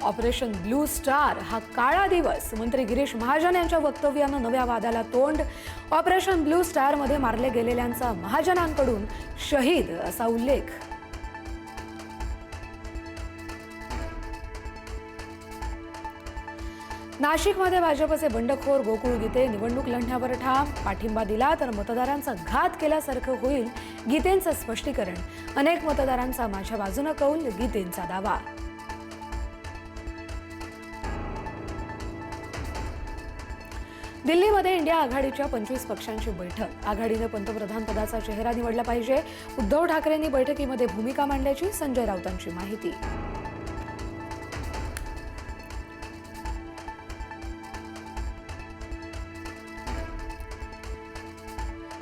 Operation blue star हा काळा दिवस. मंत्री गिरीश महाजन यांच्या वक्तव्यानं नव्या वादाला तोंड. ऑपरेशन ब्लू स्टार मध्ये मारले गेलेल्यांचा महाजनांकडून शहीद असा उल्लेख. नाशिकमध्ये भाजपचे बंडखोर गोकुळ गीते निवडणूक लढण्यावर ठाम. पाठिंबा दिला तर मतदारांचा घात केल्यासारखं होईल, गीतेंचं स्पष्टीकरण. अनेक मतदारांचा माझ्या बाजूनं कौल, गीतेंचा दावा. दिल्लीमध्ये इंडिया आघाडीच्या 25 पक्षांची बैठक. आघाडीनं पंतप्रधान पदाचा चेहरा निवडला पाहिजे. उद्धव ठाकरेंनी बैठकीमध्ये भूमिका मांडल्याची संजय राऊतांची माहिती.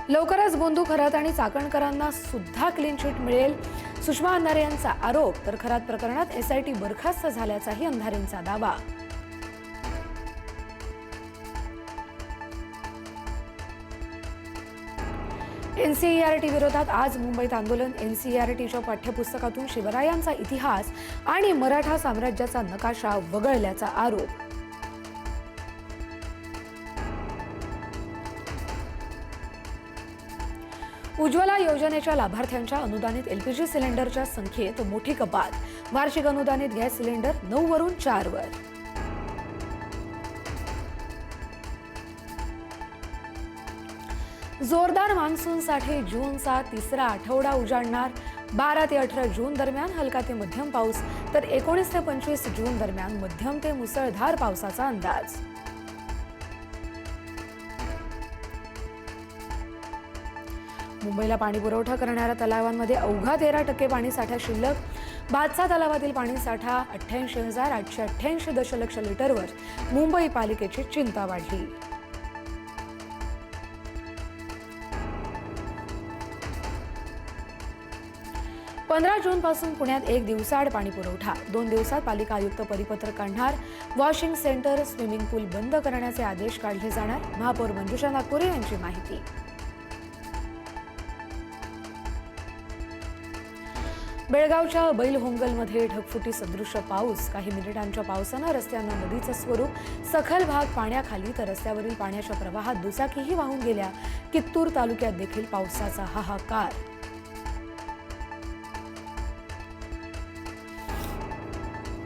लवकरच गोंदू खरात आणि चाकणकरांना सुद्धा क्लीन चिट मिळेल, सुषमा अंधारे यांचा आरोप. तर खरात प्रकरणात SIT बरखास्त झाल्याचाही अंधारेंचा दावा. NCERT विरोधात आज मुंबईत आंदोलन. NCERTच्या पाठ्यपुस्तकातून शिवरायांचा इतिहास आणि मराठा साम्राज्याचा नकाशा वगळल्याचा आरोप. उज्ज्वला योजनेच्या लाभार्थ्यांच्या अनुदानित LPG सिलेंडरच्या संख्येत मोठी कपात. वार्षिक अनुदानित गॅस सिलेंडर 9 वरून 4 वर. जोरदार मान्सूनसाठी जूनचा तिसरा आठवडा उजाडणार. 12 ते 18 जून दरम्यान हलका ते मध्यम पाऊस, तर 19 ते 25 जून दरम्यान मध्यम ते मुसळधार पावसाचा अंदाज. मुंबईला पाणी पुरवठा करणाऱ्या तलावांमध्ये अवघा 13% पाणीसाठा शिल्लक. भातसा तलावातील पाणीसाठा 88,888 दशलक्ष लिटरवर. मुंबई पालिकेची चिंता वाढली. पंधरा जून पासून पुण्यात 1 दिवसाआड पाणी पुरवठा. 2 दिवसात पालिका आयुक्त परिपत्रक काढणार. वॉशिंग सेंटर, स्विमिंग पूल बंद करण्याचे आदेश काढले जाणार. महापौर मंजुषा नागपुरे यांची माहिती. बेळगावच्या बैलहोंगलमध्ये ढगफुटी सदृश पाऊस. काही मिनिटांच्या पावसानं रस्त्यांना नदीचं स्वरूप. सखल भाग पाण्याखाली, तर रस्त्यावरील पाण्याच्या प्रवाहात दुचाकीही वाहून गेल्या. कित्तूर तालुक्यात देखील पावसाचा हाहाकार.